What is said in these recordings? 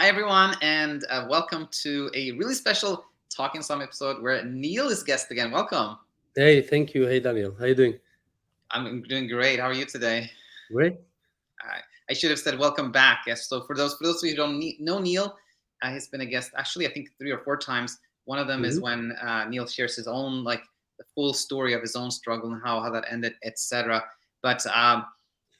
Hi, everyone, and welcome to a really special Talking Some episode where Neil is guest again. Welcome. Hey, thank you. Hey, Daniel. How you doing? I'm doing great. How are you today? Great. I should have said welcome back. Yes. So for those of you who don't know Neil, he's been a guest actually I think 3 or 4 times. One of them is Hmm. when Neil shares his own like the full story of his own struggle and how that ended, etc. But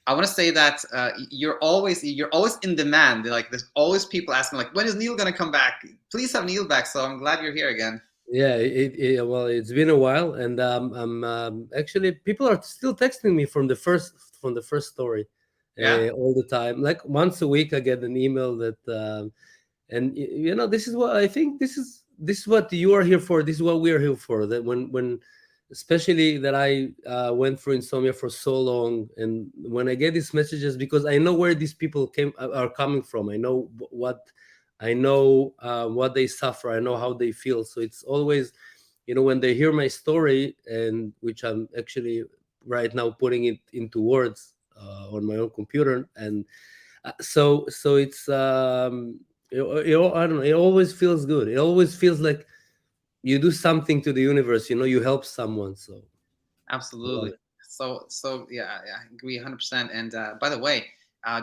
I want to say that you're always in demand. Like there's always people asking like, when is Neil gonna come back? Please have Neil back. So I'm glad you're here again. Yeah, well, it's been a while, and I'm actually people are still texting me from the first story, Yeah. all the time. Like once a week, I get an email that, and this is what I think. This is what you are here for. This is what we are here for. That especially that I went through insomnia for so long, and when I get these messages, because I know where these people are coming from. I know I know what they suffer. I know how they feel. So it's always, when they hear my story, and which I'm actually right now putting it into words on my own computer, and so it's I don't know. It always feels good. It always feels like you do something to the universe. You help someone. So I love Absolutely. it. So yeah, I agree 100%. And by the way,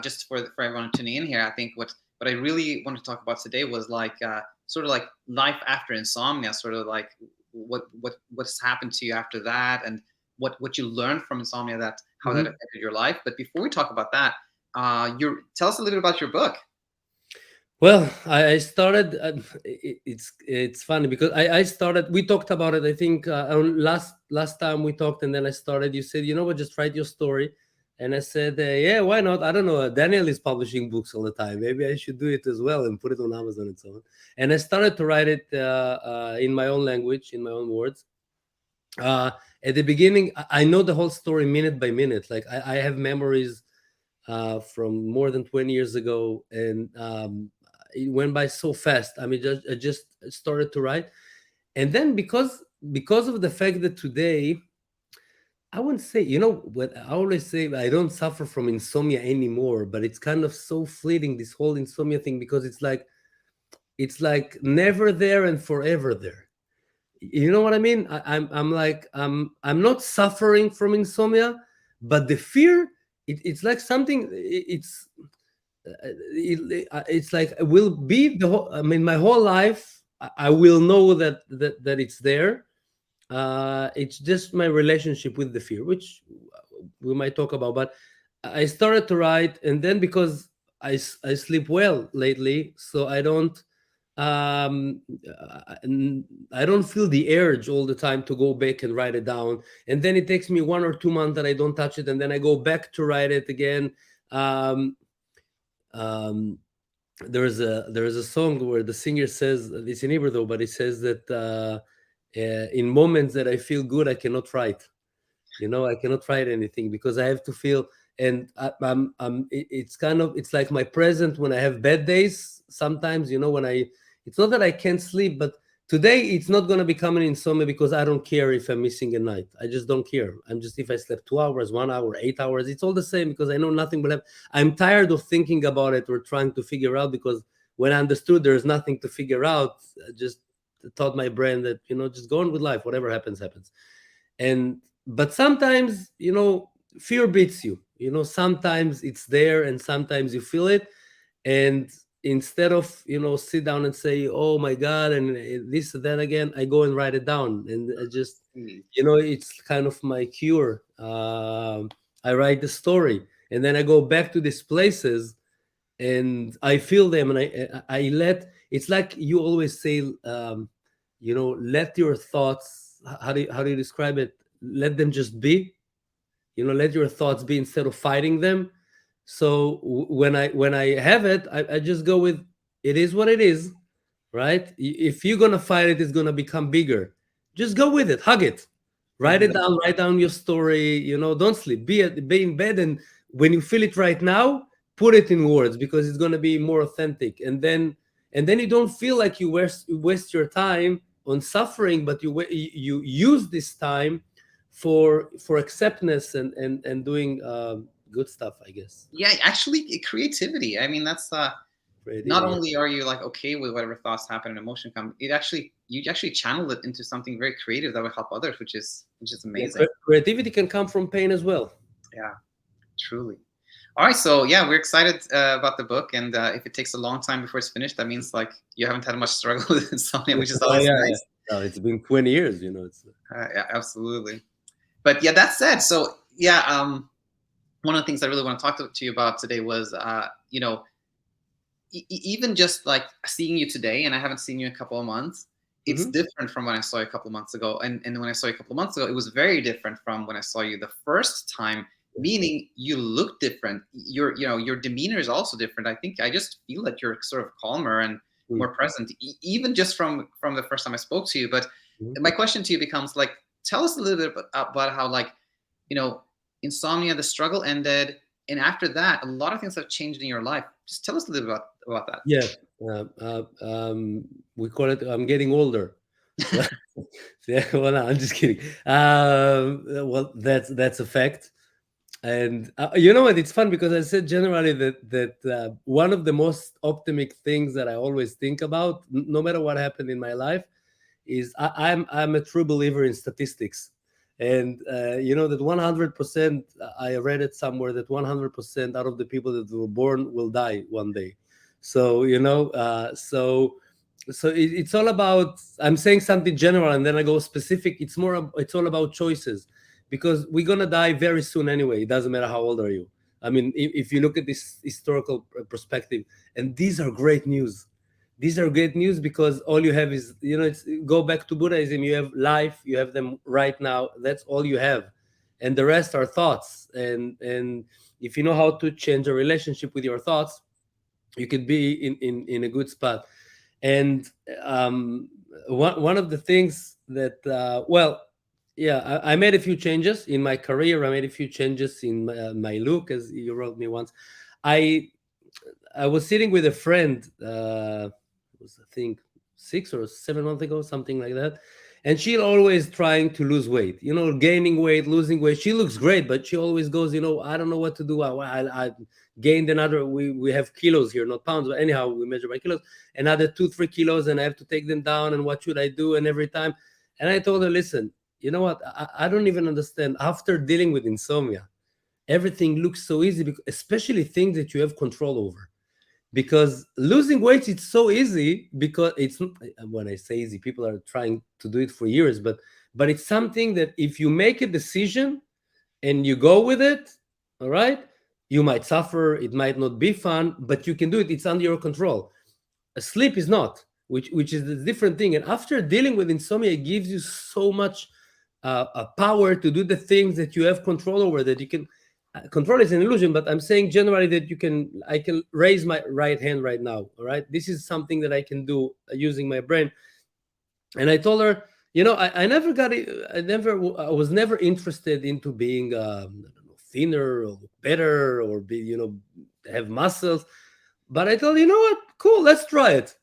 just for everyone tuning in here, I think what I really want to talk about today was like sort of like life after insomnia, sort of like what's happened to you after that, and what you learned from insomnia, that how that Mhm. affected your life. But before we talk about that, you tell us a little bit about your book. Well, I started. It's funny because I started. We talked about it. I think last time we talked, and then I started. You said, what, just write your story, and I said, yeah, why not? I don't know. Daniel is publishing books all the time. Maybe I should do it as well and put it on Amazon and so on. And I started to write it in my own language, in my own words. Uh, at the beginning, I know the whole story minute by minute. Like I have memories from more than 20 years ago, and it went by so fast. I mean, I just started to write, and then because of the fact that today, I wouldn't say, what I always say, I don't suffer from insomnia anymore, but it's kind of so fleeting, this whole insomnia thing, because it's like never there and forever there. You know what I mean? I'm like, I'm not suffering from insomnia, but the fear, it's like something. It's like it will be the whole. I mean, my whole life, I will know that it's there. It's just my relationship with the fear, which we might talk about. But I started to write, and then because I sleep well lately, so um I don't feel the urge all the time to go back and write it down. And then it takes me 1 or 2 months that I don't touch it, and then I go back to write it again. Um, um, there is a song where the singer says, it's in Hebrew though, but it says that in moments that I feel good, I cannot write. I cannot write anything because I have to feel. And it's like my present when I have bad days. Sometimes, when it's not that I can't sleep, but today it's not going to become an insomnia because I don't care if I'm missing a night. I just don't care. I'm just, if I slept 2 hours, 1 hour, 8 hours, it's all the same because I know nothing will happen. I'm tired of thinking about it or trying to figure out, because when I understood there's nothing to figure out, I just taught my brain that, just go on with life. Whatever happens, happens. And but sometimes, fear beats you. Sometimes it's there and sometimes you feel it. And instead of, sit down and say, oh my god, and this and that again, I go and write it down, and I just, Mm. it's kind of my cure. I write the story, and then I go back to these places, and I feel them, and I let. It's like you always say, let your thoughts. How do you describe it? Let them just be. Let your thoughts be instead of fighting them. So when I have it, I just go with, it is what it is, right? If you're gonna fight it, it's gonna become bigger. Just go with it, hug it, write it down, write down your story. Don't sleep, be in bed, and when you feel it right now, put it in words, because it's gonna be more authentic. And then you don't feel like you waste your time on suffering, but you use this time for acceptance and doing good stuff, I guess. Yeah, actually, creativity. I mean, that's not creativity. only are you like okay with whatever thoughts happen and emotion come, it actually you actually channel it into something very creative that will help others, which is Yeah, amazing. creativity can come from pain as well. Yeah, truly. All right, so yeah, we're excited about the book, and if it takes a long time before it's finished, that means like you haven't had much struggle with insomnia, which is Oh always yeah, yeah. nice. No, it's been 20 years, you know. It's Yeah, absolutely. But yeah, that said, so yeah, one of the things I really want to talk to you about today was, even just like seeing you today, and I haven't seen you in a couple of months. It's Mhm. different from when I saw you a couple of months ago, and when I saw you a couple of months ago, it was very different from when I saw you the first time. Meaning, you look different. Your demeanor is also different. I think I just feel that you're sort of calmer and Mm, more present, even just from the first time I spoke to you. But mhm. my question to you becomes like, tell us a little bit about how like, you know, insomnia, the struggle ended, and after that, a lot of things have changed in your life. Just tell us a little bit about that. Yeah, we call it. I'm getting older, so yeah. Well, no, I'm just kidding. Well, that's a fact. And you know what? It's fun because I said generally that one of the most optimistic things that I always think about, no matter what happened in my life, is I'm a true believer in statistics, and you know that 100%. I read it somewhere that 100% out of the people that were born will die one day. So you know, it's all about. I'm saying something general, and then I go specific. It's all about choices, because we're gonna die very soon anyway. It doesn't matter how old are you. I mean, if you look at this historical perspective, and these are great news. These are great news because all you have is, you know, it's go back to Buddhism. You have life, you have them right now. That's all you have, and the rest are thoughts. And if you know how to change a relationship with your thoughts, you could be in a good spot. And um, one of the things that well, yeah, I made a few changes in my career. I made a few changes in my look, as you wrote me once. I i was sitting with a friend, it was, I think, 6 or 7 months ago, something like that. And she always trying to lose weight, you know, gaining weight, losing weight. She looks great, but she always goes, you know, I don't know what to do. I gained another. We have kilos here, not pounds, but anyhow, we measure by kilos. Another 2 3 kilos, and I have to take them down. And what should I do? And every time, and I told her, listen, you know what? I don't even understand. After dealing with insomnia, everything looks so easy, because, especially things that you have control over. Because losing weight, it's so easy, because it's not, when I say easy, people are trying to do it for years, but it's something that if you make a decision and you go with it, all right, you might suffer, it might not be fun, but you can do it. It's under your control. Sleep is not, which is a different thing. And after dealing with insomnia, it gives you so much power to do the things that you have control over, that you can. Control is an illusion, but I'm saying generally that I can raise my right hand right now. All right, this is something that I can do using my brain. And I told her, you know, I never got it. I was never interested into being I don't know, thinner or better, or be, you know, have muscles. But I told her, you know what, cool, let's try it.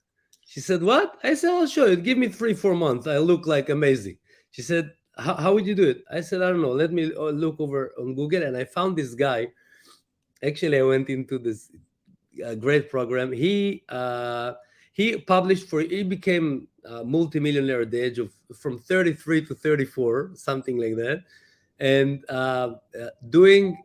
She said, what? I said, I'll show you. Give me 3 4 months, I look like amazing. She said, how would you do it? I said, I don't know, let me look over on Google. And I found this guy. Actually, I went into this great program. He published for, he became a multimillionaire at the age of, from 33 to 34, something like that. And doing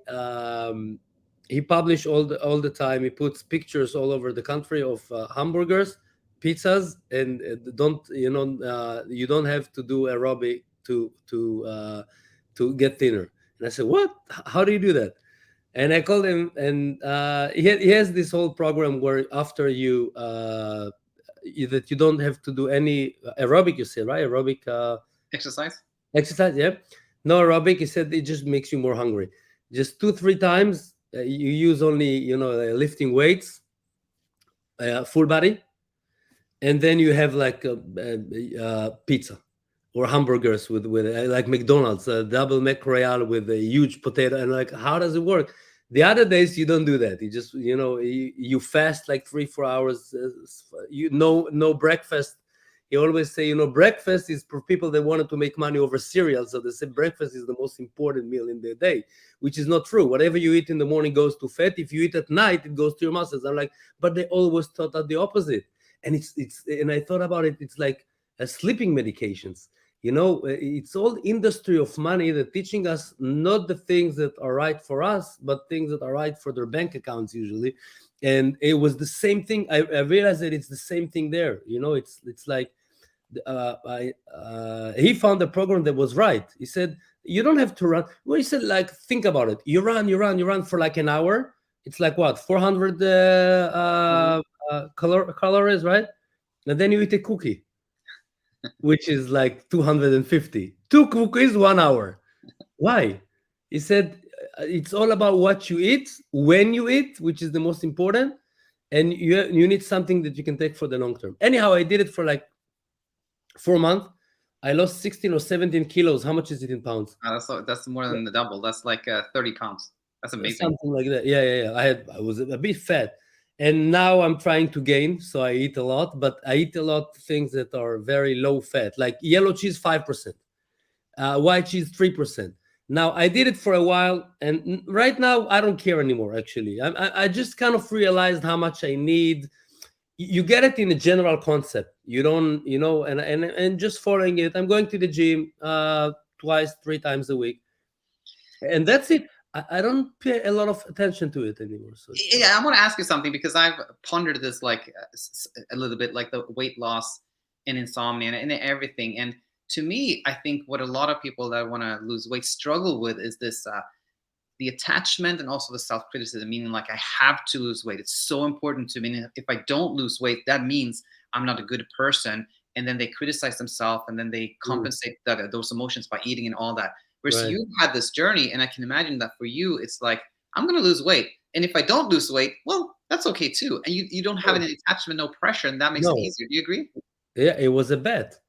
he published all the time. He puts pictures all over the country of hamburgers, pizzas, and don't, you know, you don't have to do aerobic to get thinner. And I said, what? How do you do that? And I called him, and he has this whole program where after that you don't have to do any aerobic. You said, right? Aerobic Exercise. exercise. Yeah, no aerobic. He said it just makes you more hungry. Just 2 3 times. You use only, you know, lifting weights, full body, and then you have like pizza or hamburgers with like McDonald's, double Mac Royale with a huge potato. And like, how does it work? The other days you don't do that. You just, you know, you fast like 3 4 hours. You no breakfast. he always say, breakfast is for people that wanted to make money over cereal. So they say breakfast is the most important meal in the day, which is not true. Whatever you eat in the morning goes to fat. If you eat at night, it goes to your muscles. I'm like, but they always thought that the opposite. And and I thought about it. It's like sleeping medications. It's all industry of money that teaching us not the things that are right for us, but things that are right for their bank accounts usually. And it was the same thing. I realized that it's the same thing there. It's like he found a program that was right. He said you don't have to run. Well, he said, like, think about it. You run for like an hour. It's like what, 400 calories, right? And then you eat a cookie, which is like 250. Two cookies, 1 hour. Why? He said it's all about what you eat, when you eat, which is the most important, and you need something that you can take for the long term. Anyhow, I did it for like 4 months. I lost 16 or 17 kilos. How much is it in pounds? That's more than the double. That's like 30 pounds. That's amazing. Something like that. Yeah. I was a bit fat, and now I'm trying to gain. So I eat a lot, but I eat a lot of things that are very low fat, like yellow cheese 5%, white cheese 3%. Now I did it for a while, and right now I don't care anymore. Actually, I just kind of realized how much I need. You get it in a general concept. You don't, and just following it. I'm going to the gym twice, 3 times a week, and that's it. I don't pay a lot of attention to it anymore. So Yeah, I want to ask you something because I've pondered this like a little bit, like the weight loss and insomnia and everything. And to me, I think what a lot of people that want to lose weight struggle with is this the attachment and also the self-criticism, meaning like I have to lose weight. It's so important to me. And if I don't lose weight, that means I'm not a good person. And then they criticize themselves and then they compensate those emotions by eating and all that. Whereas right. you've had this journey, and I can imagine that for you, it's like, I'm going to lose weight. And if I don't lose weight, well, that's okay too. And you don't have No, any attachment, no pressure, and that makes it no. easier. Do you agree? Yeah, it was a bet.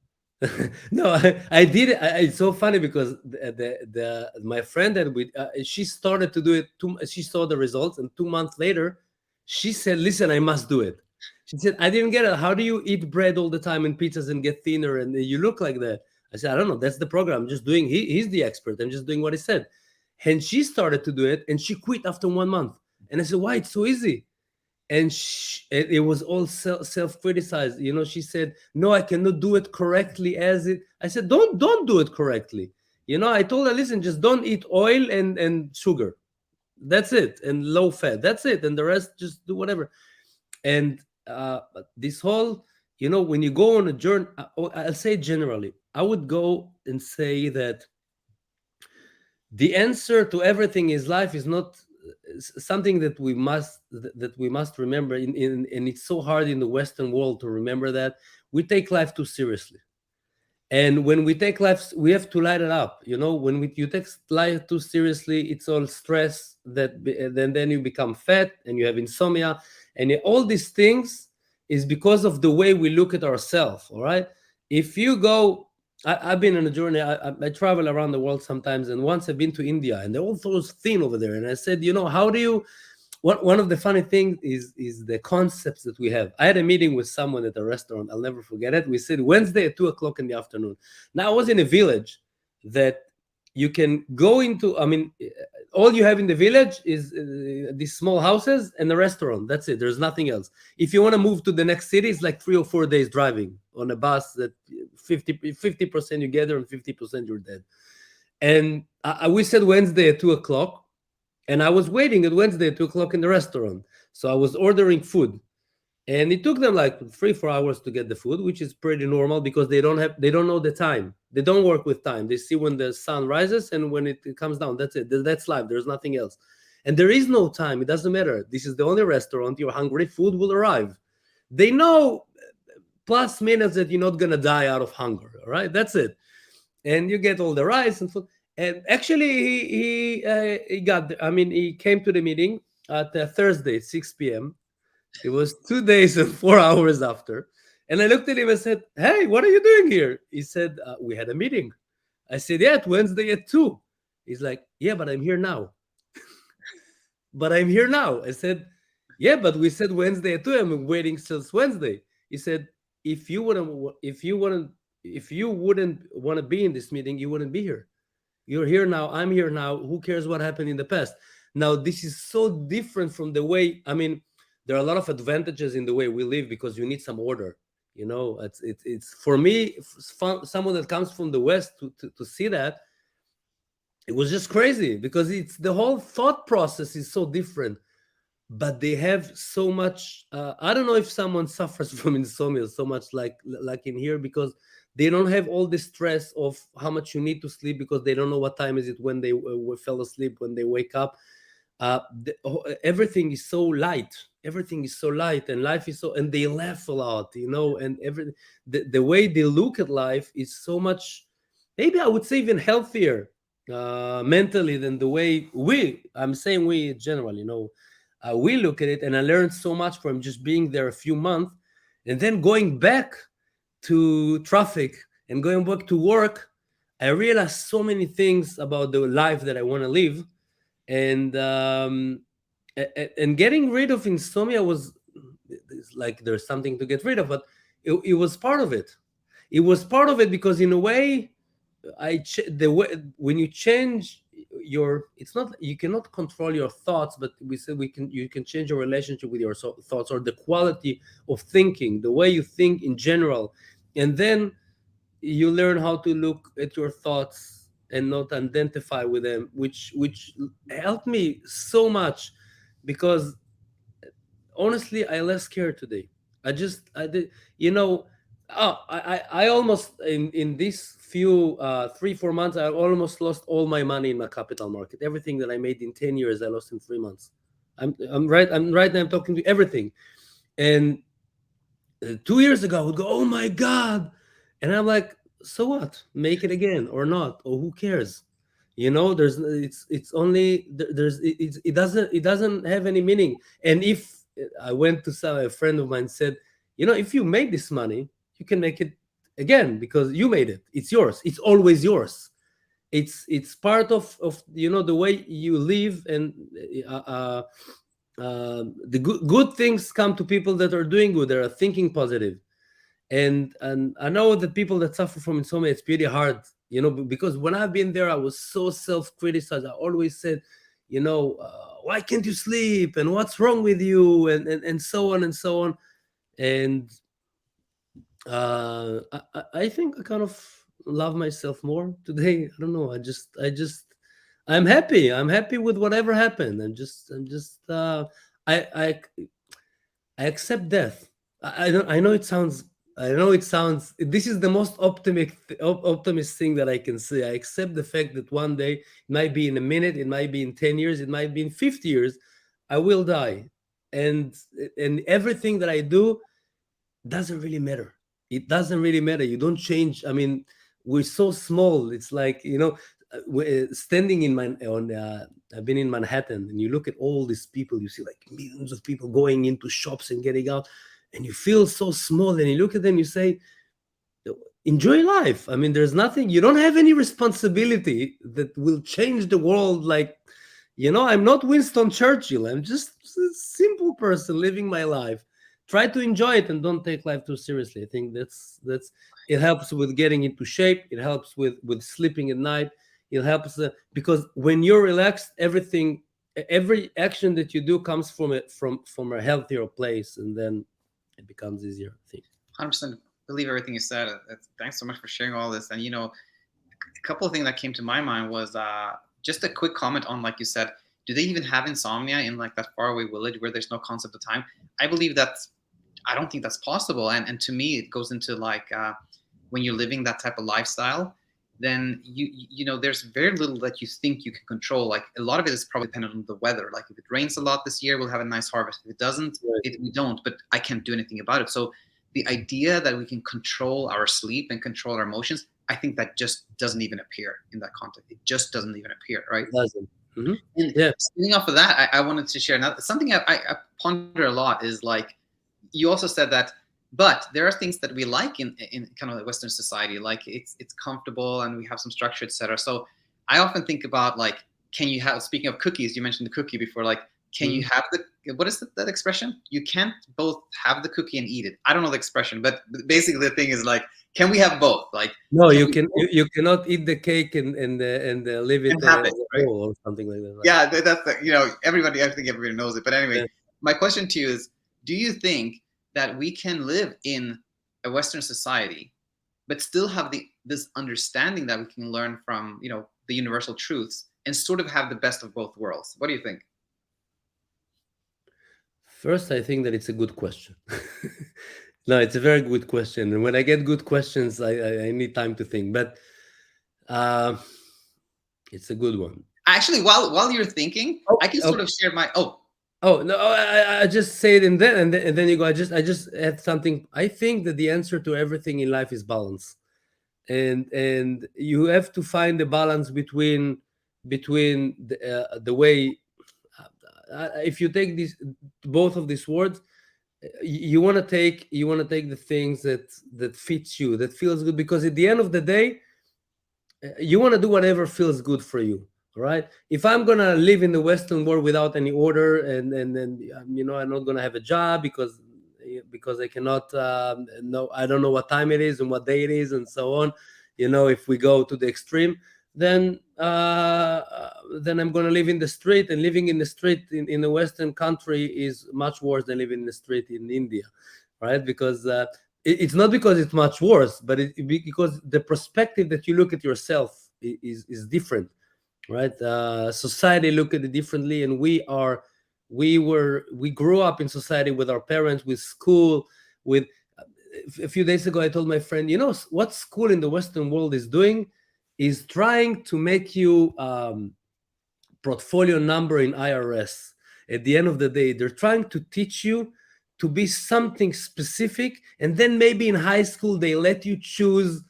No, I did it. It's so funny because the my friend that she started to do it. She saw the results, and 2 months later, she said, "Listen, I must do it." She said, "I didn't get it. How do you eat bread all the time and pizzas and get thinner and you look like that?" I said, "I don't know. That's the program. I'm just doing. He's the expert. I'm just doing what he said." And she started to do it, and she quit after 1 month. And I said, "Why? It's so easy." And it was all self-criticized. She said, "No, I cannot do it correctly as it." I said, don't do it correctly. I told her, "Listen, just don't eat oil and sugar. That's it. And low fat. That's it. And the rest, just do whatever." And this whole, when you go on a journey, I'll say generally, I would go and say that the answer to everything in life is not something that we must remember and it's so hard in the Western world to remember that we take life too seriously. And when we take life, we have to light it up. When you take life too seriously, it's all stress then you become fat and you have insomnia, and all these things is because of the way we look at ourselves. All right. If you go, I've been on a journey. I travel around the world sometimes, and once I've been to India, and they're all so thin over there. And I said, how do you? One of the funny things is the concepts that we have. I had a meeting with someone at a restaurant. I'll never forget it. We said Wednesday at 2 o'clock in the afternoon. Now I was in a village that you can go into. I mean, all you have in the village is these small houses and the restaurant. That's it. There's nothing else. If you want to move to the next city, it's like 3 or 4 days driving on a bus. That 50% you get there and 50% you're dead. And we said Wednesday at 2 o'clock. And I was waiting at Wednesday at 2 o'clock in the restaurant. So I was ordering food. And it took them like 3-4 hours to get the food, which is pretty normal because they don't know the time. They don't work with time. They see when the sun rises and when it comes down. That's it. That's life. There's nothing else. And there is no time. It doesn't matter. This is the only restaurant. You're hungry. Food will arrive. They know plus minutes that you're not going to die out of hunger. All right. That's it. And you get all the rice and food. And actually, he came to the meeting at Thursday at 6 p.m. It was 2 days and 4 hours after. And I looked at him and said, "Hey, what are you doing here?" He said, "We had a meeting." I said, "Yeah, it's Wednesday at 2. He's like, "Yeah, but I'm here now." "But I'm here now." I said, "Yeah, but we said Wednesday at 2. I'm waiting since Wednesday." He said, if you wouldn't if you wouldn't want to be in this meeting, you wouldn't be here. You're here now, I'm here now, who cares what happened in the past? Now this is so different from the way, I mean, there are a lot of advantages in the way we live because you need some order. You know, it's for me, someone that comes from the West to see that, it was just crazy because it's the whole thought process is so different. But they have so much, I don't know if someone suffers from insomnia so much like in here, because they don't have all the stress of how much you need to sleep, because they don't know what time is it when they fell asleep, when they wake up. Everything is so light, everything is so light, and life is so, and they laugh a lot, you know, and the way they look at life is so much, maybe I would say even healthier mentally than the way I'm saying we in general, you know, we look at it. And I learned so much from just being there a few months and then going back to traffic and going back to work. I realized so many things about the life that I want to live. And and getting rid of insomnia was, it's like there's something to get rid of, but it was part of it. It was part of it because in a way, the way when you change your, it's not, you cannot control your thoughts, but we said you can change your relationship with your thoughts, or the quality of thinking, the way you think in general. And then you learn how to look at your thoughts and not identify with them, which helped me so much, because honestly, I less care today. I did, you know. I almost in these few 3-4 months, I almost lost all my money in my capital market. Everything that I made in 10 years, I lost in 3 months. I'm right now, I'm talking to everything. And 2 years ago I would go, oh my god, and I'm like, so what, make it again or not, or who cares? You know, there's, it's only there's it doesn't have any meaning. And if I went to some, a friend of mine said, you know, if you made this money, you can make it again, because you made it, it's yours, it's always yours. It's part of, you know, the way you live. And the good things come to people that are doing good, that are thinking positive. And I know that people that suffer from insomnia, it's pretty hard, you know, because when I've been there, I was so self-criticized. I always said, you know, why can't you sleep, and what's wrong with you, and so on and so on. And I think I kind of love myself more today. I don't know, I'm happy with whatever happened. I I I accept death. I don't. I know it sounds. I know it sounds. This is the most optimist thing that I can say. I accept the fact that one day, it might be in a minute, it might be in 10 years, it might be in 50 years, I will die, and and everything that I do doesn't really matter. It doesn't really matter. You don't change. I mean, we're so small. It's like, you know, standing in my on. I've been in Manhattan, and you look at all these people. You see like millions of people going into shops and getting out, and you feel so small. And you look at them, you say, enjoy life. I mean, there's nothing. You don't have any responsibility that will change the world. Like, you know, I'm not Winston Churchill. I'm just a simple person living my life. Try to enjoy it and don't take life too seriously. I think that's it helps with getting into shape. It helps with sleeping at night. It helps because when you're relaxed, every action that you do comes from a healthier place, and then it becomes easier, I think. 100% believe everything you said. Thanks so much for sharing all this. And you know, a couple of things that came to my mind was just a quick comment on, like you said, do they even have insomnia in like that faraway village where there's no concept of time? I believe I don't think that's possible. And to me, it goes into like when you're living that type of lifestyle, then you know, there's very little that you think you can control. Like a lot of it is probably dependent on the weather. Like if it rains a lot this year, we'll have a nice harvest. If it doesn't, we don't. But I can't do anything about it. So the idea that we can control our sleep and control our emotions, I think that just doesn't even appear in that context. It just doesn't even appear, right? It doesn't. Mm-hmm. And Yeah. spinning off of that, I wanted to share now something I ponder a lot is like, you also said that, but there are things that we like in kind of Western society, like it's comfortable and we have some structure, etc. So I often think about like, can you have, speaking of cookies, you mentioned the cookie before, like, can you have the, what is that expression? You can't both have the cookie and eat it. I don't know the expression, but basically the thing is like, can we have both? Like, No, can you we can both you cannot eat the cake and leave it and have as it, a right? whole or something like that. Right? Yeah, that's the, everybody. I think everybody knows it. But anyway, Yeah. my question to you is: do you think that we can live in a Western society, but still have this understanding that we can learn from the universal truths and sort of have the best of both worlds? What do you think? First, I think that it's a good question. No, it's a very good question. And when I get good questions, I need time to think. But uh, it's a good one. Actually, while you're thinking, I Oh, can sort of share my. Oh, oh no, I just say it and then you go. I just add something. I think that the answer to everything in life is balance, and you have to find the balance between the way. If you take these both of these words, you want to take the things that fits you, that feels good, because at the end of the day, you want to do whatever feels good for you. All right, if I'm gonna live in the Western world without any order, and then I'm not gonna have a job because I cannot know, I don't know what time it is and what day it is and so on. If we go to the extreme, then I'm gonna live in the street, and living in the street in a Western country is much worse than living in the street in India, right? Because it's not because it's much worse, but because the perspective that you look at yourself is different, right? Society look at it differently, and we grew up in society with our parents, with school, with. A few days ago, I told my friend, what school in the Western world is doing is trying to make you portfolio number in IRS. At the end of the day, they're trying to teach you to be something specific, and then maybe in high school they let you choose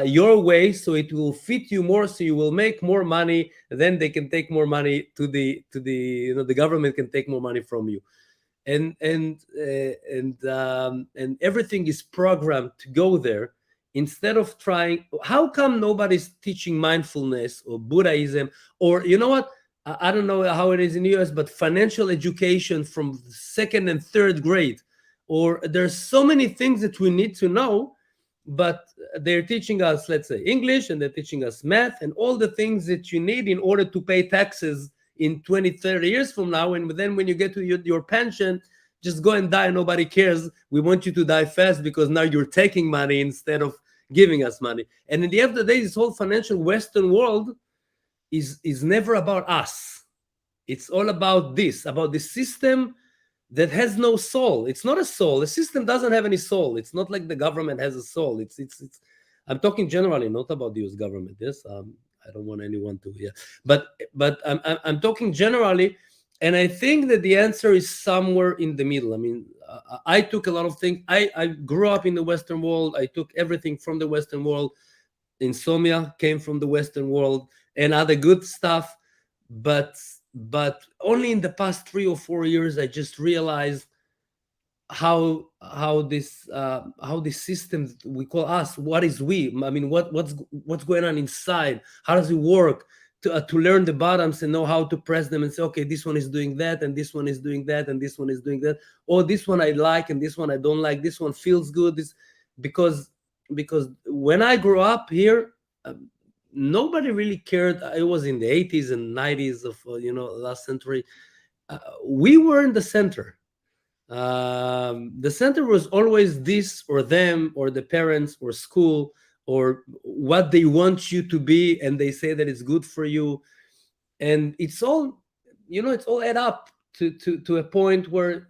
your way, so it will fit you more, so you will make more money. Then they can take more money the government can take more money from you, and everything is programmed to go there, instead of trying. How come nobody's teaching mindfulness or Buddhism, or you know what, I don't know how it is in the US, but financial education from second and third grade? Or there's so many things that we need to know, but they're teaching us, let's say, English, and they're teaching us math and all the things that you need in order to pay taxes in 20, 30 years from now. And then when you get to your pension, just go and die. Nobody cares. We want you to die fast because now you're taking money instead of giving us money. And in the end of the day, this whole financial Western world is never about us. It's all about this system that has no soul. It's not a soul. The system doesn't have any soul. It's not like the government has a soul. It's I'm talking generally, not about the US government. Yes, I don't want anyone to, yeah, but I'm talking generally, and I think that the answer is somewhere in the middle. I mean, I took a lot of things. I grew up in the Western world. I took everything from the Western world. Insomnia came from the Western world and other good stuff, but only in the past 3 or 4 years I just realized how this system we call us, what is we, I mean, what's going on inside, how does it work, to learn the bottoms and know how to press them and say, okay, this one is doing that, and this one is doing that, and this one is doing that, or this one I like and this one I don't like, this one feels good, this because when I grew up here, nobody really cared. It was in the 80s and 90s of last century. We were in the center. The center was always this or them or the parents or school or what they want you to be, and they say that it's good for you, and it's all add up to a point where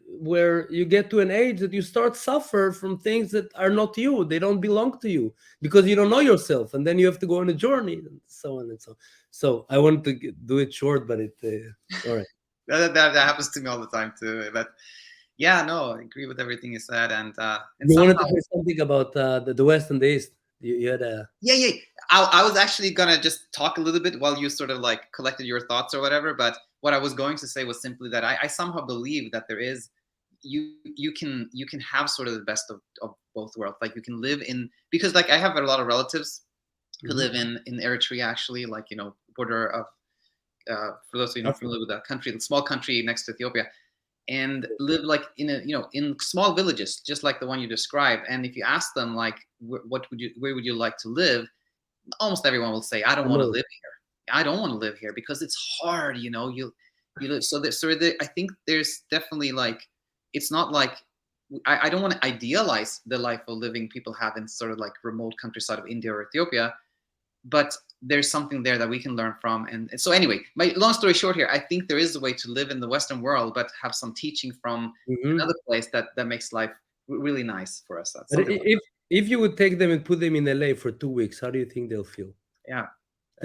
you get to an age that you start suffer from things that are not you, they don't belong to you, because you don't know yourself, and then you have to go on a journey, and so on and so on. So I wanted to do it short, but all right. that happens to me all the time too. But yeah, no, I agree with everything you said, and You wanted somehow, to say something about the West and the East. You had a. yeah. I was actually gonna just talk a little bit while you sort of like collected your thoughts or whatever. But what I was going to say was simply that I somehow believe that there is, you can have sort of the best of both worlds. Like you can live in, because like I have a lot of relatives who Mhm. live in Eritrea, actually, like border of for those of you not Africa. familiar with that country, the small country next to Ethiopia, and live like in a in small villages, just like the one you described. And if you ask them like, what would you, where would you like to live? Almost everyone will say, I don't want to America. live here. I don't want to live here because it's hard. You live so that I think there's definitely like, it's not like I don't want to idealize the life of living people have in sort of like remote countryside of India or Ethiopia, but there's something there that we can learn from. And so anyway, my long story short here, I think there is a way to live in the Western world, but have some teaching from Mhm. another place that makes life really nice for us. That's But something like if you would take them and put them in LA for 2 weeks, how do you think they'll feel? that.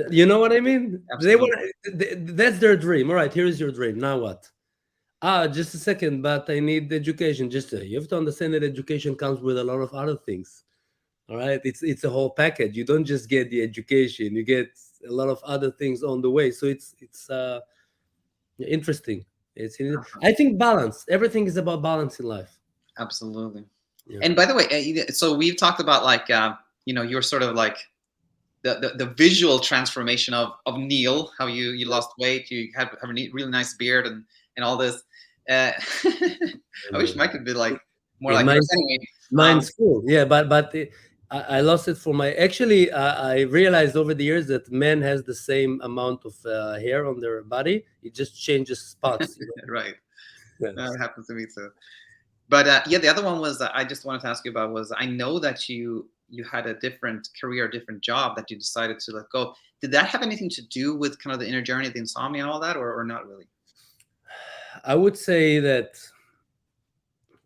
Yeah, You know what I mean? They absolutely. want that's their dream. All right, here's your dream. Now what? Ah, just a second, but I need education. Just you have to understand that education comes with a lot of other things. All right, it's a whole package. You don't just get the education; you get a lot of other things on the way. So it's interesting. Uh-huh. I think balance. Everything is about balance in life. Absolutely. Yeah. And by the way, so we've talked about like, you're sort of like the visual transformation of Neil, how you lost weight, you have a really nice beard and all this. Uh, I wish mine could be like more Yeah, like yours. Anyway, mine's full. Yeah, I lost it for my. Actually, I realized over the years that men has the same amount of hair on their body. It just changes spots. right. Yes. That happens to me too. But yeah, the other one was I just wanted to ask you about was I know that you had a different career, different job that you decided to let go. Did that have anything to do with kind of the inner journey, the insomnia, and all that, or not really? I would say that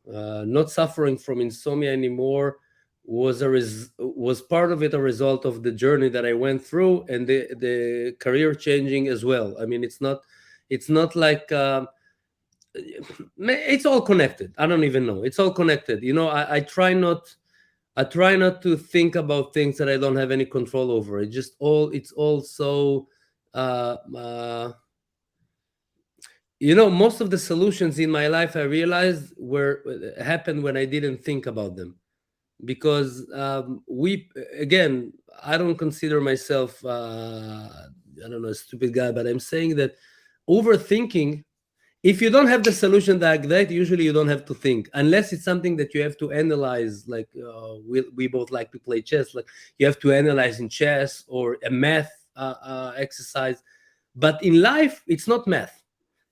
not suffering from insomnia anymore was part of it a result of the journey that I went through and the career changing as well. I mean, it's not like it's all connected. I don't even know. It's all connected. I try not to think about things that I don't have any control over. It's all so uh, uh, most of the solutions in my life I realized were happened when I didn't think about them because we again I don't consider myself I don't know, a stupid guy, but I'm saying that overthinking, if you don't have the solution like that, usually you don't have to think unless it's something that you have to analyze, like we both like to play chess, like you have to analyze in chess or a math exercise. But in life it's not math,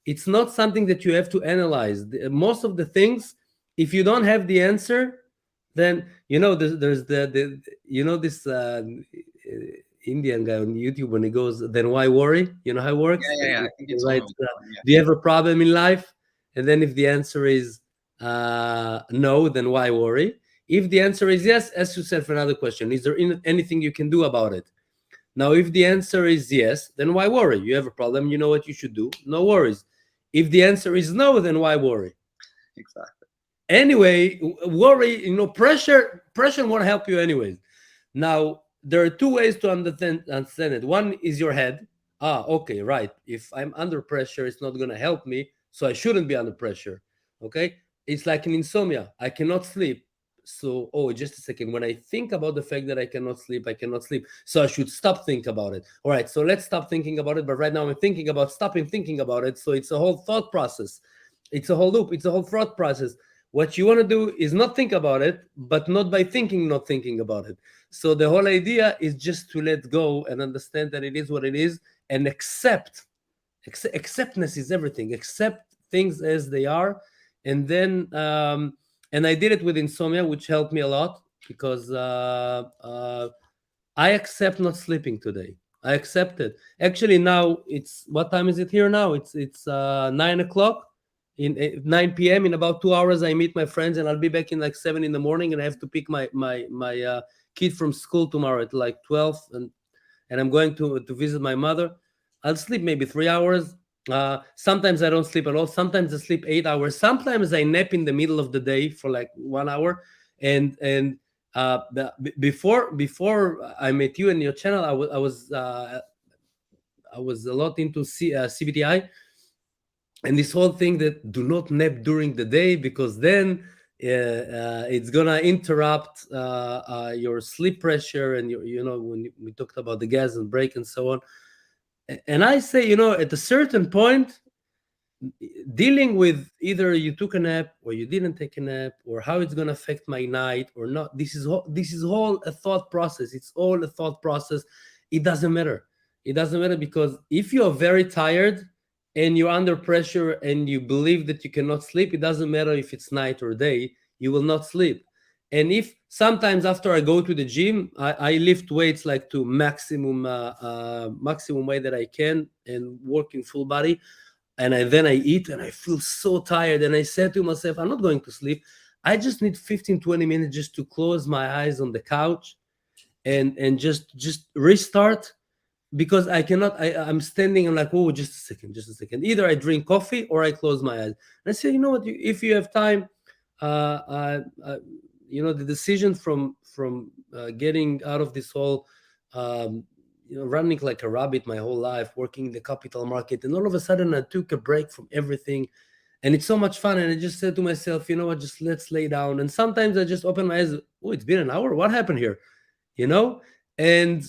it's not something that you have to analyze. Most of the things, if you don't have the answer, then there's the this Indian guy on YouTube when he goes, then why worry? You know how it works. Yeah, yeah, yeah. I think you He told me writes, before. Yeah, do you have a problem in life? And then if the answer is no, then why worry? If the answer is yes, ask yourself another question: is there anything you can do about it? Now, if the answer is yes, then why worry? You have a problem, you know what you should do, no worries. If the answer is no, then why worry? exactly. Anyway, worry, pressure won't help you anyways. Now, there are two ways to understand it. One is your head. Ah, okay, right. If I'm under pressure, it's not going to help me, so I shouldn't be under pressure. Okay? It's like an insomnia. I cannot sleep. So, oh, just a second. When I think about the fact that I cannot sleep, I cannot sleep. So I should stop thinking about it. All right, so let's stop thinking about it. But right now I'm thinking about stopping thinking about it. So it's a whole thought process. It's a whole loop. It's a whole thought process. What you want to do is not think about it, but not by thinking, not thinking about it. So the whole idea is just to let go and understand that it is what it is and accept. Acceptance is everything. Accept things as they are, and then and I did it with insomnia, which helped me a lot because I accept not sleeping today. I accept it. Actually, now it's what time is it here now? It's 9 o'clock. In 9 p.m. in about 2 hours, I meet my friends, and I'll be back in like 7 in the morning, and I have to pick my kid from school tomorrow at like 12, and I'm going to visit my mother. I'll sleep maybe 3 hours. Sometimes I don't sleep at all. Sometimes I sleep 8 hours. Sometimes I nap in the middle of the day for like 1 hour. And before I met you and your channel, I was a lot into CBT-I and this whole thing that do not nap during the day because then it's gonna interrupt your sleep pressure and we talked about the gas and break and so on. And I say, at a certain point, dealing with either you took a nap or you didn't take a nap, or how it's going to affect my night or not, this is all a thought process. It's all a thought process. It doesn't matter. It doesn't matter, because if you're very tired and you're under pressure and you believe that you cannot sleep, it doesn't matter if it's night or day, you will not sleep. And if sometimes after I go to the gym, I lift weights like to maximum weight that I can and work in full body, and then I eat and I feel so tired, and I said to myself, I'm not going to sleep. I just need 15-20 minutes just to close my eyes on the couch and just restart, because I cannot. I'm standing. I'm like, oh, just a second, just a second. Either I drink coffee or I close my eyes. And I say, you know what? If you have time, uh, uh, uh, the decision from getting out of this whole, um, running like a rabbit my whole life, working in the capital market, and all of a sudden I took a break from everything, and it's so much fun. And I just said to myself, you know what? Just let's lay down. And sometimes I just open my eyes. Oh, it's been an hour. What happened here? you know and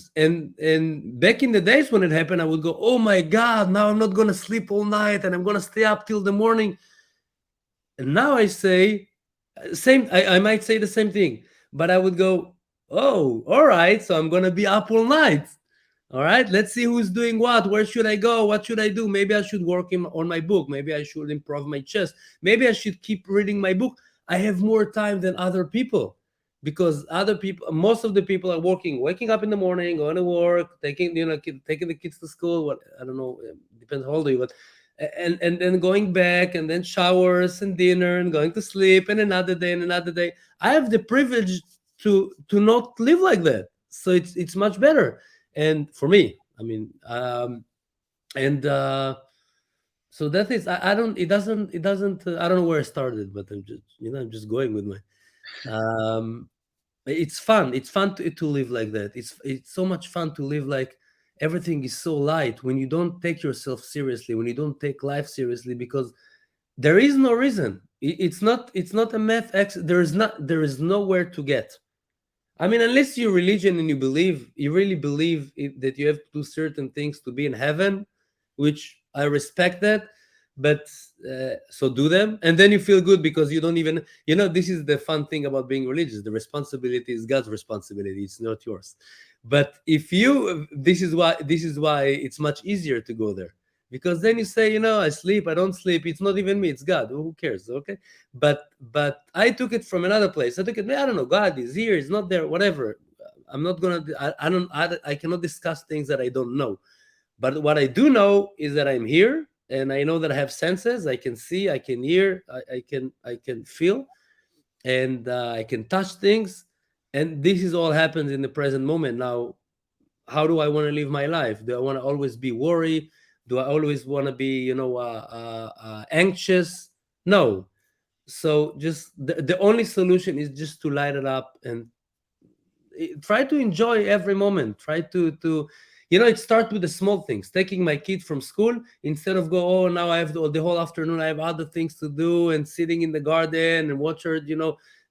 back in the days when it happened, I would go, oh my god, now I'm not going to sleep all night and I'm going to stay up till the morning. And now I say, same, I might say the same thing, but I would go, oh, all right, so I'm going to be up all night. All right, let's see who's doing what. Where should I go? What should I do? Maybe I should work on my book. Maybe I should improve my chess. Maybe I should keep reading my book. I have more time than other people, because other people, most of the people are working, waking up in the morning, going to work, taking the kids to school. What, I don't know, depends how old you, but and then going back, and then showers and dinner and going to sleep, and another day and another day. I have the privilege to not live like that, so it's much better. And for me, I mean, and so that is, I don't, it doesn't I don't know where I started, but I'm just going with my, um it's fun to live like that. It's so much fun to live like everything is so light, when you don't take yourself seriously, when you don't take life seriously, because there is no reason. It's not a math there is nowhere to get. I mean, unless you're religion and you really believe that you have to do certain things to be in heaven, which I respect that. But so do them, and then you feel good, because you don't even, this is the fun thing about being religious. The responsibility is God's responsibility; it's not yours. But if you, this is why it's much easier to go there, because then you say, I sleep, I don't sleep. It's not even me; it's God. Who cares? Okay. But I took it from another place. I took it, I don't know, God is here, he's not there, whatever. I'm not gonna, I cannot discuss things that I don't know. But what I do know is that I'm here, and I know that I have senses. I can see, I can hear, I can feel, and I can touch things. And this is all happens in the present moment. Now, how do I want to live my life? Do I want to always be worried? Do I always want to be, anxious? No. So just the only solution is just to light it up, and try to enjoy every moment. Try to it starts with the small things. Taking my kid from school, instead of go, oh, now I have the whole afternoon, I have other things to do, and sitting in the garden and watch her,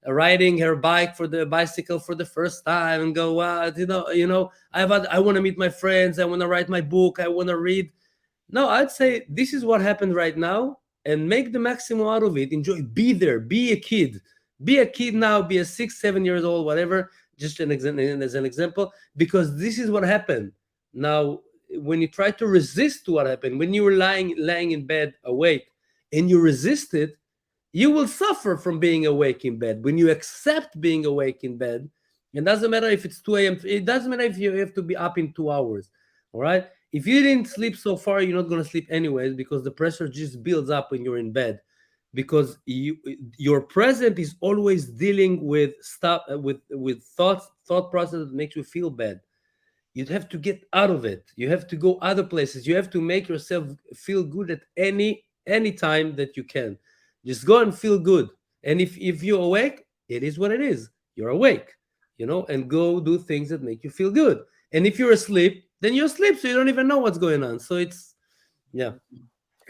riding her bicycle for the first time, and go, I want to meet my friends, I want to write my book, I want to read. No, I'd say this is what happened right now, and make the maximum out of it. Enjoy, be there, be a kid. Be a kid now, be a 6, 7 years old, whatever. Just as an example, because this is what happened. Now, when you try to resist to what happened, when you were lying in bed awake, and you resist it, you will suffer from being awake in bed. When you accept being awake in bed, it doesn't matter if it's 2 a.m., it doesn't matter if you have to be up in 2 hours. All right. If you didn't sleep so far, you're not going to sleep anyways, because the pressure just builds up when you're in bed. Because your present is always dealing with stuff, with thought process that makes you feel bad. You have to get out of it. You have to go other places. You have to make yourself feel good at any time that you can. Just go and feel good. And if you're awake, it is what it is. You're awake, and go do things that make you feel good. And if you're asleep, then you're asleep, so you don't even know what's going on. So it's, yeah,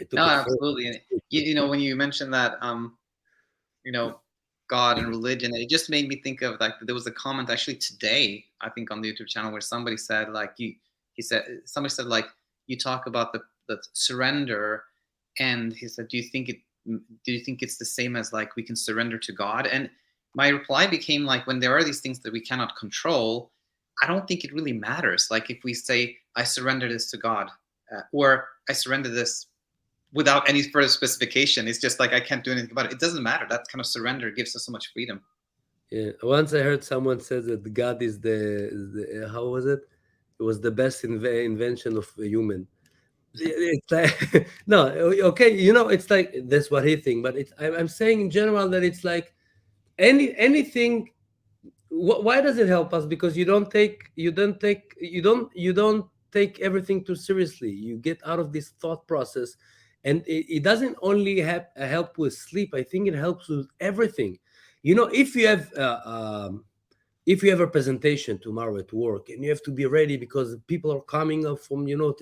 I No, took it absolutely. And when you mentioned that, you know, God and religion, it just made me think of, like, there was a comment actually today, I think, on the YouTube channel, where somebody said, like, he said, somebody said, like, you talk about the surrender, and he said, do you think it's the same as like we can surrender to God? And my reply became like, when there are these things that we cannot control, I don't think it really matters. Like if we say, I surrender this to God, or I surrender this without any further specification, it's just like I can't do anything about it. It doesn't matter. That kind of surrender gives us so much freedom. Yeah. Once I heard someone says that God how was it? It was the best invention of a human. It's like no, okay, it's like that's what he think, but I'm saying in general that it's like anything. Why does it help us? Because you don't take everything too seriously. You get out of this thought process, and it doesn't only help with sleep. I think it helps with everything. If you have a presentation tomorrow at work and you have to be ready because people are coming up from from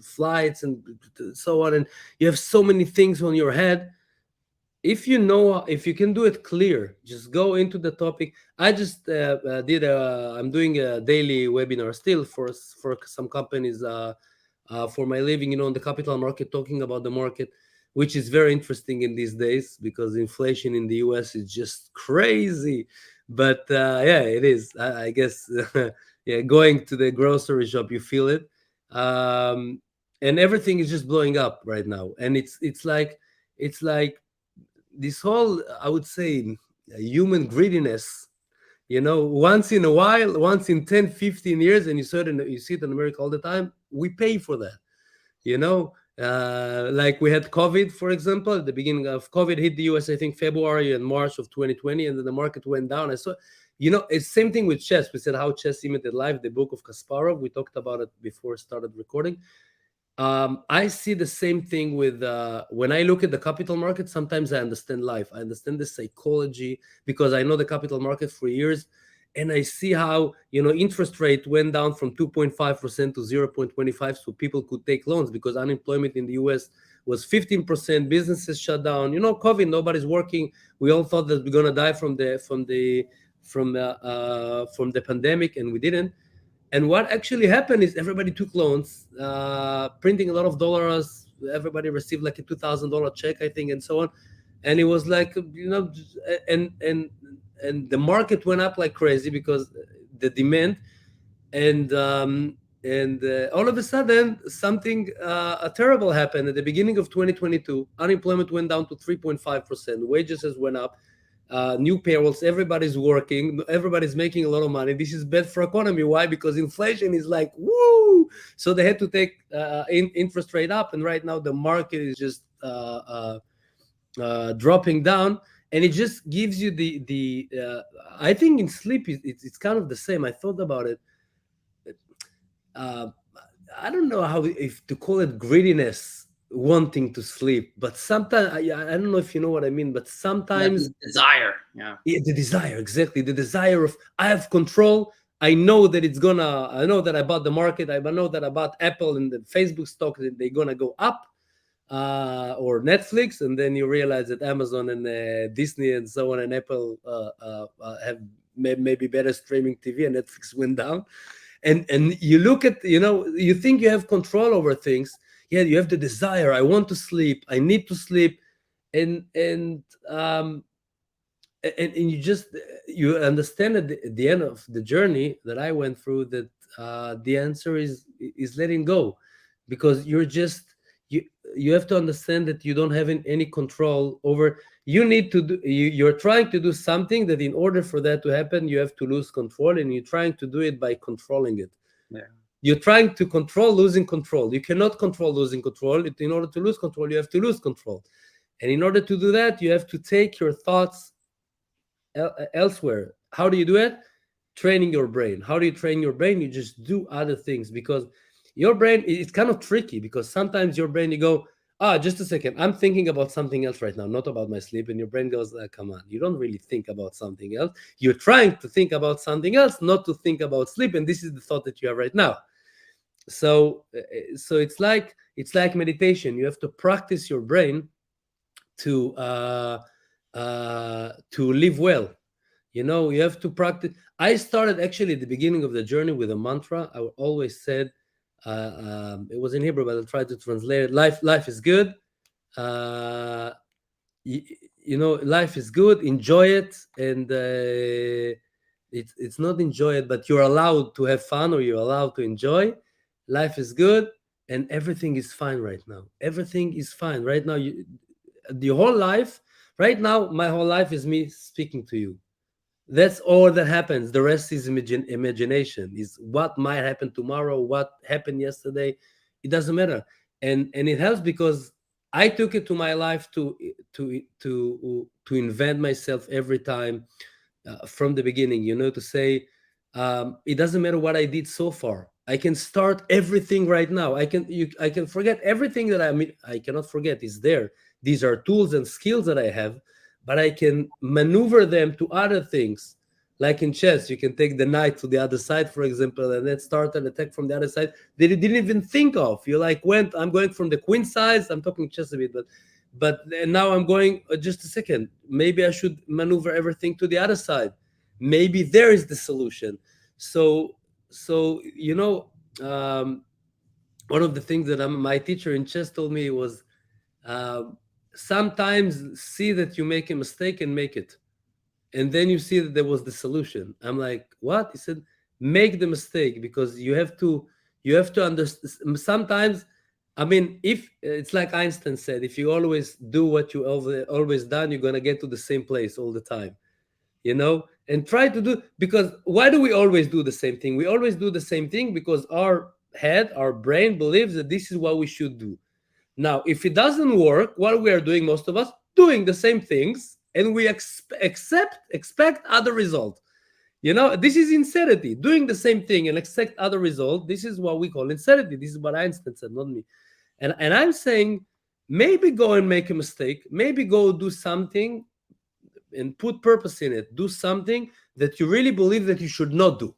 flights and so on, and you have so many things on your head. If you can do it clear, just go into the topic. I just I'm doing a daily webinar still for some companies, for my living, on the capital market, talking about the market, which is very interesting in these days because inflation in the US is just crazy. But yeah, it is. I guess yeah, going to the grocery shop, you feel it. um, and everything is just blowing up right now, and it's like this whole, I would say, human greediness. Once in a while, once in 10, 15 years, and you see it in America all the time, we pay for that. Like we had COVID, for example. At the beginning of COVID hit the US, I think February and March of 2020, and then the market went down. I saw, it's same thing with chess. We said how chess imitated life, the book of Kasparov. We talked about it before we started recording. I see the same thing with when I look at the capital market. Sometimes I understand life. I understand the psychology because I know the capital market for years, and I see how interest rate went down from 2.5% to 0.25, so people could take loans because unemployment in the U.S. was 15%. Businesses shut down. COVID, nobody's working. We all thought that we're gonna die from the pandemic, and we didn't. And what actually happened is everybody took loans, printing a lot of dollars. Everybody received like a $2,000 check, I think, and so on. And it was like, and the market went up like crazy because the demand, and all of a sudden something terrible happened at the beginning of 2022. Unemployment went down to 3.5%. Wages has went up. New payrolls, everybody's working, everybody's making a lot of money. This is bad for economy. Why? Because inflation is like woo. So they had to take interest rate up, and right now the market is just dropping down. And it just gives you the I think in sleep it's kind of the same. I thought about it. uh, I don't know how, if to call it greediness, wanting to sleep, but sometimes I don't know if you know what I mean, but Yeah, sometimes desire. Yeah. yeah, the desire, exactly, the desire of I have control. I know that I know that I bought the market. I know that I bought Apple and the Facebook stock, that they're gonna go up, or Netflix, and then you realize that Amazon and Disney and so on and Apple have maybe better streaming TV, and Netflix went down. And you look at, you think you have control over things. Yeah, you have the desire. I want to sleep. I need to sleep, and you understand at the end of the journey that I went through, that the answer is letting go, because you have to understand that you don't have any control over. You need to do, you're trying to do something that in order for that to happen, you have to lose control, and you're trying to do it by controlling it. Yeah. You're trying to control losing control. You cannot control losing control. In order to lose control, you have to lose control. And in order to do that, you have to take your thoughts elsewhere. How do you do it? Training your brain. How do you train your brain? You just do other things, because your brain, it's kind of tricky, because sometimes your brain, you go, just a second, I'm thinking about something else right now, not about my sleep. And your brain goes, come on, you don't really think about something else. You're trying to think about something else, not to think about sleep. And this is the thought that you have right now. So it's like meditation. You have to practice your brain to live well. You have to practice. I started actually at the beginning of the journey with a mantra. I always said, It was in Hebrew, but I'll try to translate it. Life is good. Uh, you, life is good. Enjoy it, and it's not enjoy it, but you're allowed to have fun, or you're allowed to enjoy. Life is good, and everything is fine right now. Everything is fine right now. The whole life, right now, my whole life is me speaking to you. That's all that happens. The rest is imagination. Is what might happen tomorrow, what happened yesterday. It doesn't matter, and it helps because I took it to my life to invent myself every time, from the beginning. To say, it doesn't matter what I did so far. I can start everything right now. I can forget everything that I cannot forget is there. These are tools and skills that I have, but I can maneuver them to other things. Like in chess, you can take the knight to the other side, for example, and then start an attack from the other side that you didn't even think of. You like I'm going from the queen side. I'm talking chess a bit, but now I'm going, just a second. Maybe I should maneuver everything to the other side. Maybe there is the solution. So um, one of the things that my teacher in chess told me was, um, sometimes see that you make a mistake and make it, and then you see that there was the solution. I'm like, what? He said, make the mistake, because you have to understand. Sometimes, I mean, if it's like Einstein said, if you always do what you always done, you're gonna get to the same place all the time. And try to do, because why do we always do the same thing? We always do the same thing because our brain believes that this is what we should do. Now, if it doesn't work, what we are doing, most of us, doing the same things, and we expect other result. This is insanity. Doing the same thing and expect other result. This is what we call insanity. This is what Einstein said, not me. And I'm saying, maybe go and make a mistake. Maybe go do something and put purpose in it. Do something that you really believe that you should not do.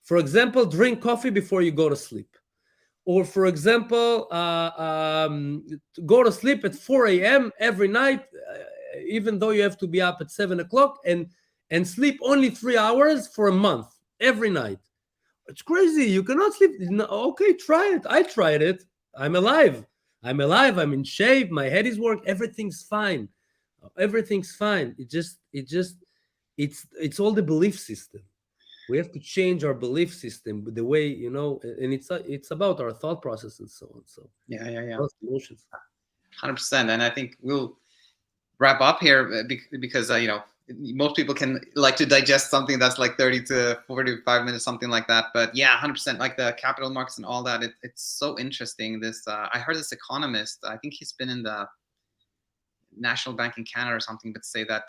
For example, drink coffee before you go to sleep. Or, for example, go to sleep at 4 a.m. every night, even though you have to be up at 7 o'clock, and sleep only 3 hours for a month every night. It's crazy. You cannot sleep. No, okay, try it. I tried it. I'm alive. I'm alive. I'm in shape. My head is working. Everything's fine. Everything's fine. It's all the belief system. We have to change our belief system, the way, and it's about our thought process and so on. So Yeah. those emotions. 100%. And I think we'll wrap up here, because most people can like to digest something that's like 30 to 45 minutes, something like that. But yeah, 100%, like the capital markets and all that. It's so interesting. I heard this economist, I think he's been in the National Bank in Canada or something, but say that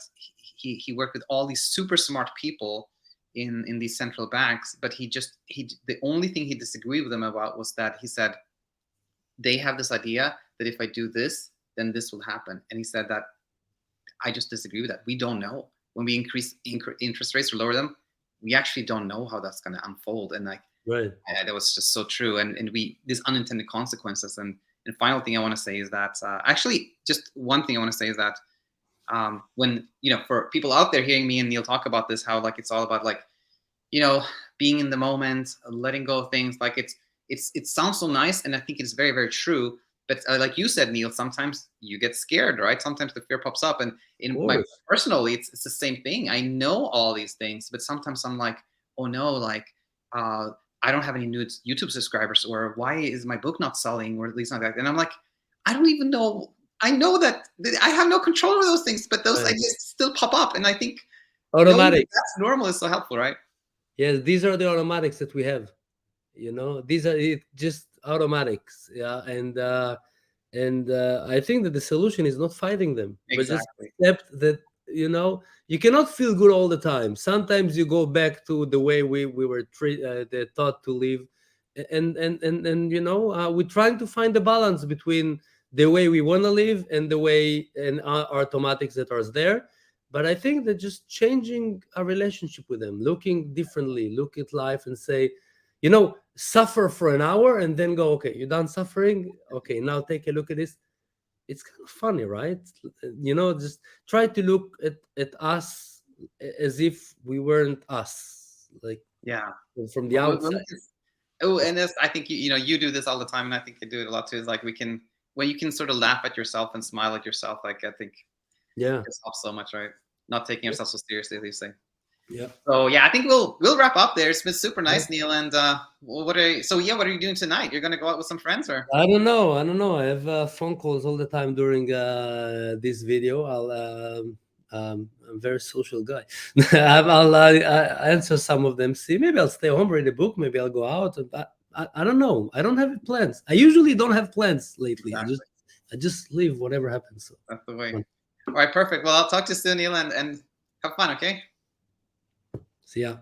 he worked with all these super smart people in these central banks, but the only thing he disagreed with them about was that he said they have this idea that if I do this, then this will happen. And he said that I just disagree with that. We don't know. When we increase interest rates or lower them, we actually don't know how that's going to unfold. And like, Right. that was just so true. And these unintended consequences. And final thing I want to say is that actually, just one thing I want to say is that when, for people out there hearing me and Neil talk about this, how like it's all about like, being in the moment, letting go of things. Like it sounds so nice, and I think it's very, very true. But like you said, Neil, sometimes you get scared, right? Sometimes the fear pops up, and Of in my course. personally, it's the same thing. I know all these things, but sometimes I'm like, oh no, like I don't have any new YouTube subscribers, or why is my book not selling, or at least not that. And I'm like, I don't even know. I know that I have no control over those things, but those Right. ideas still pop up, and I think knowing that Automatics. that's normal is so helpful, right? Yes, these are the automatics that we have. These are just automatics. Yeah, and I think that the solution is not fighting them, but just Exactly. accept that you cannot feel good all the time. Sometimes you go back to the way we were taught to live, and we're trying to find the balance between the way we want to live and the way and our automatics that are there. But I think that just changing our relationship with them, looking differently, look at life and say, suffer for an hour and then go, okay, you're done suffering. Okay, now take a look at this. It's kind of funny, right? Just try to look at us as if we weren't us, like Yeah. from the Well, outside. Oh, and this, I think you do this all the time, and I think you do it a lot too. Is like when you can sort of laugh at yourself and smile at yourself. Like I think Yeah. it helps so much, right? Not taking Yeah. yourself so seriously, as you say. Yeah. So yeah, I think we'll wrap up there. It's been super Yeah. nice, Neil. And what are you doing tonight? You're gonna go out with some friends, or? I don't know. I don't know. I have phone calls all the time during this video. I'm a very social guy. I'll answer some of them. See, maybe I'll stay home, read a book. Maybe I'll go out. I don't know. I don't have plans. I usually don't have plans lately. Exactly. I just leave whatever happens. So, That's the way. All right, perfect. Well, I'll talk to you soon, Neil, and have fun. Okay. see ya.